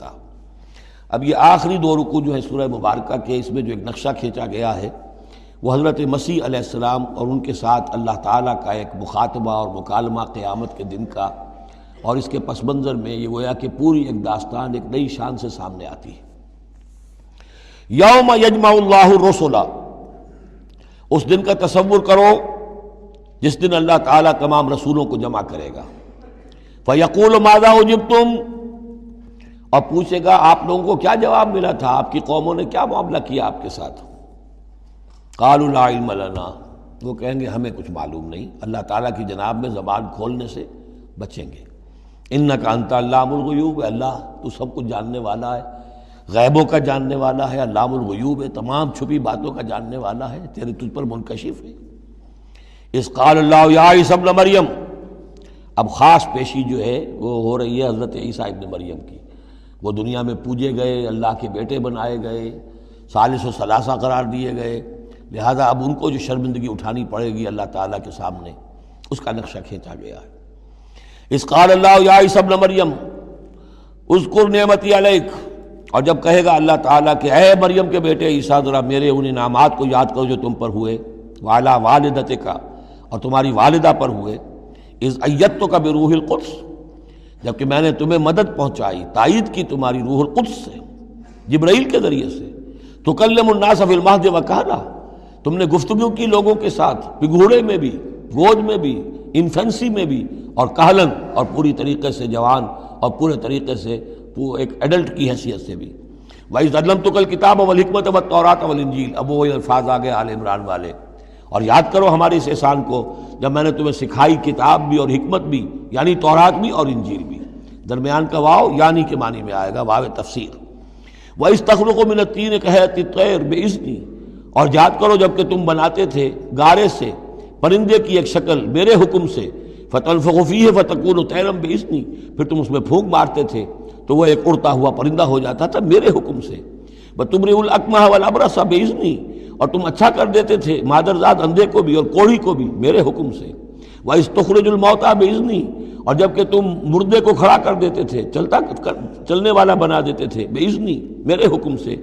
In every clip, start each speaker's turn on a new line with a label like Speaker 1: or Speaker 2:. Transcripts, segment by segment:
Speaker 1: تھا۔ اب یہ آخری دو رکوع جو ہے سورہ مبارکہ کے، اس میں جو ایک نقشہ کھینچا گیا ہے وہ حضرت مسیح علیہ السلام اور ان کے ساتھ اللہ تعالیٰ کا ایک مخاطبہ اور مکالمہ قیامت کے دن کا، اور اس کے پس منظر میں یہ گویا کہ پوری ایک داستان ایک نئی شان سے سامنے آتی ہے۔ یوم یجمع اللہ الرسل، اس دن کا تصور کرو جس دن اللہ تعالیٰ تمام رسولوں کو جمع کرے گا۔ فیقول ماذا اجبتم، اور پوچھے گا آپ لوگوں کو کیا جواب ملا تھا، آپ کی قوموں نے کیا معاملہ کیا آپ کے ساتھ۔ قالوا لا علم لنا، وہ کہیں گے ہمیں کچھ معلوم نہیں، اللہ تعالیٰ کی جناب میں زبان کھولنے سے بچیں گے۔ انک انت علام الغیوب، اللہ تو سب کچھ جاننے والا ہے، غیبوں کا جاننے والا ہے، علام الغیوب ہے، تمام چھپی باتوں کا جاننے والا ہے، تیرے تجھ پر منکشف ہے۔ اذ قال اللہ یا عیسی ابن مریم، اب خاص پیشی جو ہے وہ ہو رہی ہے حضرت عیسیٰ ابن مریم کی۔ وہ دنیا میں پوجے گئے، اللہ کے بیٹے بنائے گئے، ثالث و ثلاثہ قرار دیے گئے، لہذا اب ان کو جو شرمندگی اٹھانی پڑے گی اللہ تعالیٰ کے سامنے، اس کا نقشہ کھینچا گیا ہے۔ اذ قال اللہ یا عیسی ابن مریم اذکر نعمتی علیک، اور جب کہے گا اللہ تعالیٰ کہ اے مریم کے بیٹے عیسیٰ ذرا میرے ان انعامات کو یاد کرو جو تم پر ہوئے، وعلی والدتک، اور تمہاری والدہ پر ہوئے، اذ ایدتک بروح القدس، جبکہ میں نے تمہیں مدد پہنچائی، تائید کی تمہاری روح القدس سے، جبرائیل کے ذریعے سے، تکلم الناس فی المہد وکہلا، تم نے گفتگو کی لوگوں کے ساتھ، پگھوڑے میں بھی، گود میں بھی، انفینسی میں بھی، اور کہلن، اور پوری طریقے سے جوان اور پورے طریقے سے ایک ایڈلٹ کی حیثیت سے بھی۔ وَإِذْ عَلَّمْتُكَ الْكِتَابَ وَالْحِكْمَةَ وَالتَّوْرَاةَ وَالْإِنْجِيلَ، اب وہ الفاظ آگے آل عمران والے، اور یاد کرو ہمارے اس احسان کو جب میں نے تمہیں سکھائی کتاب بھی اور حکمت بھی، یعنی تورات بھی اور انجیل بھی، درمیان کا واو یعنی کے معنی میں آئے گا، واو تفسیر۔ وَإِذْ تَخْلُقُ مِنَ الطِّينِ كَهَيْئَةِ الطَّيْرِ بِإِذْنِي، اور یاد کرو جب کہ تم بناتے تھے گارے سے پرندے کی ایک شکل میرے حکم سے، فَتَنفُخُ فِيهِ فَتَكُونُ طَيْرًا بِإِذْنِي، پھر تم اس میں پھونک مارتے تھے تو وہ ایک اڑتا ہوا پرندہ ہو جاتا تھا میرے حکم سے۔ وَتُبْرِئُ الْأَكْمَحَ وَالْأَبْرَصَ بِإِذْنِي، اور تم اچھا کر دیتے تھے مادرزاد اندھے کو بھی اور کوڑھی کو بھی میرے حکم سے۔ وَإِذْ تُخْرِجُ الْمَوْتَىٰ بِإِذْنِي، اور جب کہ تم مردے کو کھڑا کر دیتے تھے، چلنے والا بنا دیتے تھے، بِإِذْنِي، میرے حکم سے۔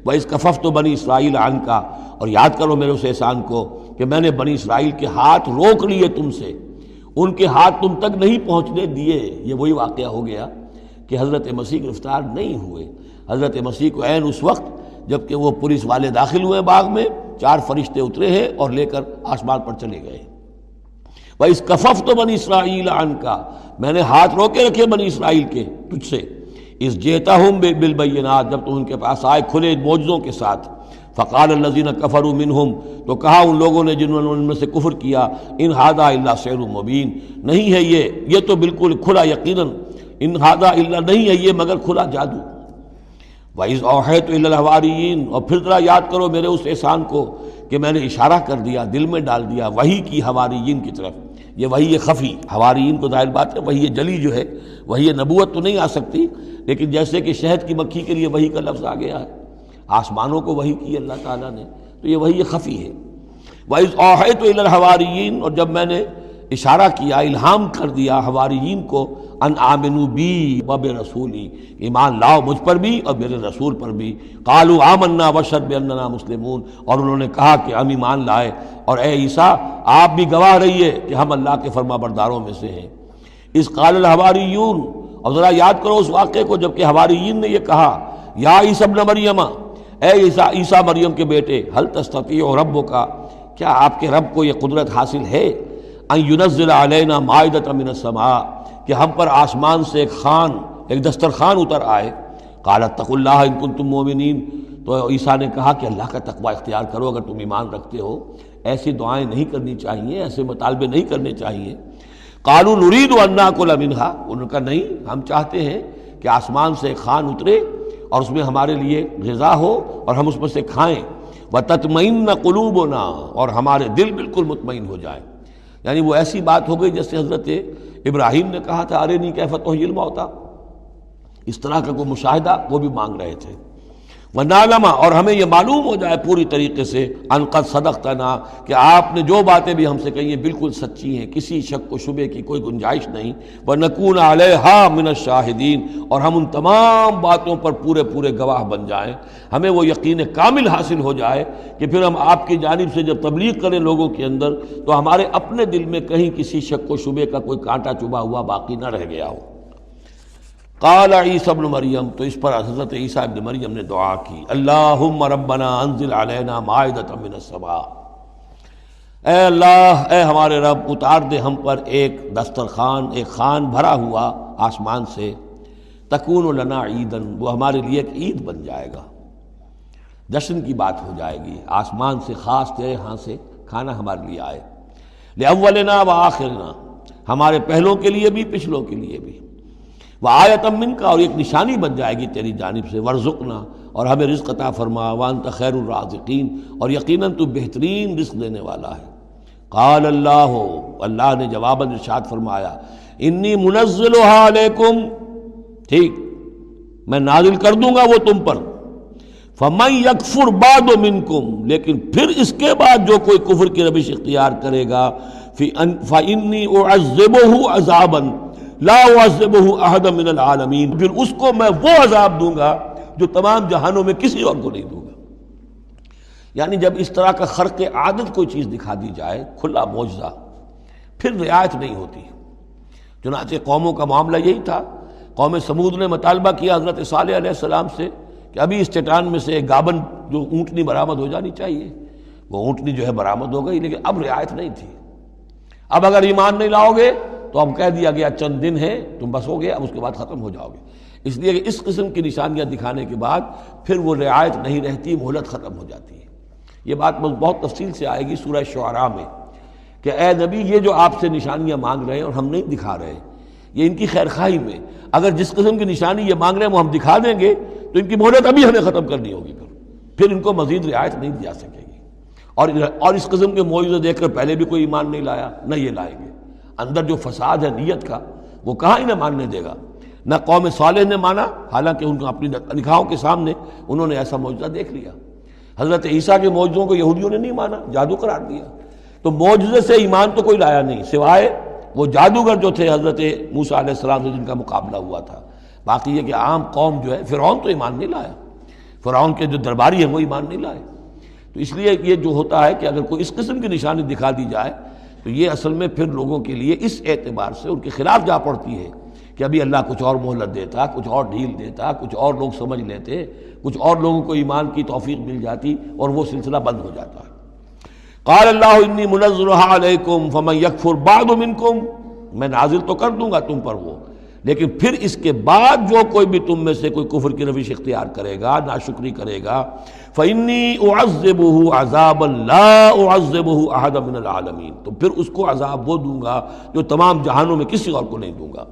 Speaker 1: وَإِذْ كَفَفْتُ بَنِي إِسْرَائِيلَ عَنْكَ، اور یاد کرو میرے اس احسان کو کہ میں نے بنی اسرائیل کے ہاتھ روک لیے تم سے، ان کے ہاتھ تم تک نہیں پہنچنے دیے۔ یہ وہی واقعہ ہو گیا کہ حضرت مسیح گرفتار نہیں ہوئے۔ حضرت مسیح کو عین اس وقت جب کہ وہ پولیس والے داخل ہوئے باغ میں، 4 فرشتے اترے ہیں اور لے کر آسمان پر چلے گئے۔ وَإِذْ كَفَفْتُ بَنِي إِسْرَائِيلَ عَنْكَ، میں نے ہاتھ روکے رکھے بنی اسرائیل کے تجھ سے۔ اِذْ جِئْتَهُم بِالْبَيِّنَاتِ، جب تم ان کے پاس آئے کھلے معجزوں کے ساتھ۔ فَقَالَ الَّذِينَ كَفَرُوا مِنْهُمْ، تو کہا ان لوگوں نے جنہوں نے ان میں سے کفر کیا، إِنْ هَذَا إِلَّا سِحْرٌ مُبِينٌ، نہیں ہے یہ تو بالکل کھلا یقیناً، إِنْ هَذَا إِلَّا، نہیں ہے یہ مگر کھلا جادو۔ وَإِذْ أَوْحَيْتُ إِلَى الْحَوَارِيِّينَ، اور پھر ذرا یاد کرو میرے اس احسان کو کہ میں نے اشارہ کر دیا، دل میں ڈال دیا وحی کی حواریین کی طرف۔ یہ وحی خفی، حواریین کو ظاہر بات ہے وحی جلی جو ہے، وحی نبوت تو نہیں آ سکتی، لیکن جیسے کہ شہد کی مکھی کے لیے وحی کا لفظ آ گیا ہے، آسمانوں کو وحی کی اللہ تعالیٰ نے، تو یہ وحی خفی ہے۔ وَإِذْ أَوْحَيْتُ إِلَى الْحَوَارِيِّينَ، اور جب میں نے اشارہ کیا، الہام کر دیا حواریین کو، ان آمنوا بی وبرسولی، ایمان لاؤ مجھ پر بھی اور میرے رسول پر بھی۔ قالوا آمنا واشہد باننا مسلمون، اور انہوں نے کہا کہ ہم ایمان لائے اور اے عیسیٰ آپ بھی گواہ رہیے کہ ہم اللہ کے فرما برداروں میں سے ہیں۔ اذ قال الحواریون، اور ذرا یاد کرو اس واقعے کو جب کہ حواریین نے یہ کہا، یا عیسی ابن مریم، اے عیسیٰ مریم کے بیٹے، حل تستطیع ربک، کیا آپ کے رب کو یہ قدرت حاصل ہے، ان ینزل علینا مائدۃ من السماء، کہ ہم پر آسمان سے ایک دسترخوان اتر آئے۔ قال اتقوا اللہ ان کنتم مؤمنین، تو عیسیٰ نے کہا کہ اللہ کا تقوی اختیار کرو اگر تم ایمان رکھتے ہو، ایسی دعائیں نہیں کرنی چاہیے، ایسے مطالبے نہیں کرنے چاہیے۔ قالوا نرید ان ناکل منہا، انہوں نے کہا نہیں، ہم چاہتے ہیں کہ آسمان سے ایک خوان اترے اور اس میں ہمارے لیے غذا ہو اور ہم اس میں سے کھائیں۔ وَتَطْمَئِنَّ قُلُوبُنَا، اور ہمارے دل بالکل مطمئن ہو جائیں۔ یعنی وہ ایسی بات ہو گئی جیسے حضرت ابراہیم نے کہا تھا ارنی کیف تحیی الموتی، اس طرح کا کوئی مشاہدہ وہ بھی مانگ رہے تھے۔ ونعلم، اور ہمیں یہ معلوم ہو جائے پوری طریقے سے ان قد صدقتنا، کہ آپ نے جو باتیں بھی ہم سے کہی ہیں بالکل سچی ہیں، کسی شک و شبے کی کوئی گنجائش نہیں، ونکون علیہا من الشاہدین، اور ہم ان تمام باتوں پر پورے پورے گواہ بن جائیں، ہمیں وہ یقین کامل حاصل ہو جائے کہ پھر ہم آپ کی جانب سے جب تبلیغ کریں لوگوں کے اندر تو ہمارے اپنے دل میں کہیں کسی شک و شبے کا کوئی کانٹا چبھا ہوا باقی نہ رہ گیا ہو۔ قال عیسی ابن مریم، تو اس پر حضرت عیسیٰ ابن مریم نے دعا کی، اللہم ربنا انزل علینا مائدۃ من السماء، اے اللہ، اے ہمارے رب، اتار دے ہم پر ایک دسترخوان، ایک خوان بھرا ہوا آسمان سے، تکون لنا عیدن، وہ ہمارے لیے ایک عید بن جائے گا، جشن کی بات ہو جائے گی، آسمان سے خاص تیرے ہاں سے کھانا ہمارے لیے آئے، لأولنا وآخرنا، ہمارے پہلوں کے لیے بھی پچھلوں کے لیے بھی، وآیۃ منک، اور ایک نشانی بن جائے گی تیری جانب سے، وارزقنا، اور ہمیں رزق عطا فرما، وانت خیر الرازقین، اور یقیناً تو بہترین رزق دینے والا ہے۔ قال اللہ، اللہ نے جواباً ارشاد فرمایا، انی منزلها علیکم، ٹھیک میں نازل کر دوں گا وہ تم پر، فمن یکفر بعد منکم، لیکن پھر اس کے بعد جو کوئی کفر کی روش اختیار کرے گا، فانی اعذبہ عذابا لا اعذبہ احد من العالمین، پھر اس کو میں وہ عذاب دوں گا جو تمام جہانوں میں کسی اور کو نہیں دوں گا۔ یعنی جب اس طرح کا خرق عادت کوئی چیز دکھا دی جائے، کھلا معجزہ، پھر رعایت نہیں ہوتی۔ چنانچہ قوموں کا معاملہ یہی تھا، قوم سمود نے مطالبہ کیا حضرت صالح علیہ السلام سے کہ ابھی اس چٹان میں سے ایک گابن جو اونٹنی برآمد ہو جانی چاہیے، وہ اونٹنی جو ہے برآمد ہو گئی، لیکن اب رعایت نہیں تھی۔ اب اگر ایمان نہیں لاؤ گے تو اب کہہ دیا گیا چند دن ہے، تم بس ہو گیا، اب اس کے بعد ختم ہو جاؤ گے۔ اس لیے کہ اس قسم کی نشانیاں دکھانے کے بعد پھر وہ رعایت نہیں رہتی، مہلت ختم ہو جاتی ہے۔ یہ بات بہت تفصیل سے آئے گی سورہ شعراء میں کہ اے نبی، یہ جو آپ سے نشانیاں مانگ رہے ہیں اور ہم نہیں دکھا رہے، یہ ان کی خیر خواہی میں، اگر جس قسم کی نشانی یہ مانگ رہے ہیں وہ ہم دکھا دیں گے تو ان کی مہلت ابھی ہمیں ختم کرنی ہوگی، پھر ان کو مزید رعایت نہیں دی جا سکے گی۔ اور اس قسم کے معجزے دیکھ کر پہلے بھی کوئی ایمان نہیں لایا، نہ یہ لائیں گے۔ اندر جو فساد ہے نیت کا، وہ کہاں انہیں ماننے دے گا۔ نہ قوم صالح نے مانا، حالانکہ ان کو اپنی نگاہوں کے سامنے انہوں نے ایسا معجزہ دیکھ لیا۔ حضرت عیسیٰ کے معجزوں کو یہودیوں نے نہیں مانا، جادو قرار دیا۔ تو معجزے سے ایمان تو کوئی لایا نہیں، سوائے وہ جادوگر جو تھے حضرت موسیٰ علیہ السلام سے جن کا مقابلہ ہوا تھا۔ باقی یہ کہ عام قوم جو ہے، فرعون تو ایمان نہیں لایا، فرعون کے جو درباری ہیں وہ ایمان نہیں لائے۔ تو اس لیے یہ جو ہوتا ہے کہ اگر کوئی اس قسم کی نشانی دکھا دی جائے تو یہ اصل میں پھر لوگوں کے لیے اس اعتبار سے ان کے خلاف جا پڑتی ہے کہ ابھی اللہ کچھ اور مہلت دیتا، کچھ اور ڈھیل دیتا، کچھ اور لوگ سمجھ لیتے، کچھ اور لوگوں کو ایمان کی توفیق مل جاتی اور وہ سلسلہ بند ہو جاتا ہے۔ قال اللہ انی منزلها علیکم فمن یکفر بعد منکم، میں نازل تو کر دوں گا تم پر وہ، لیکن پھر اس کے بعد جو کوئی بھی تم میں سے کوئی کفر کی روش اختیار کرے گا، ناشکری کرے گا، فإنی اعذبہ عذابا لا اعذبہ احد من العالمین، تو پھر اس کو عذاب وہ دوں گا جو تمام جہانوں میں کسی اور کو نہیں دوں گا۔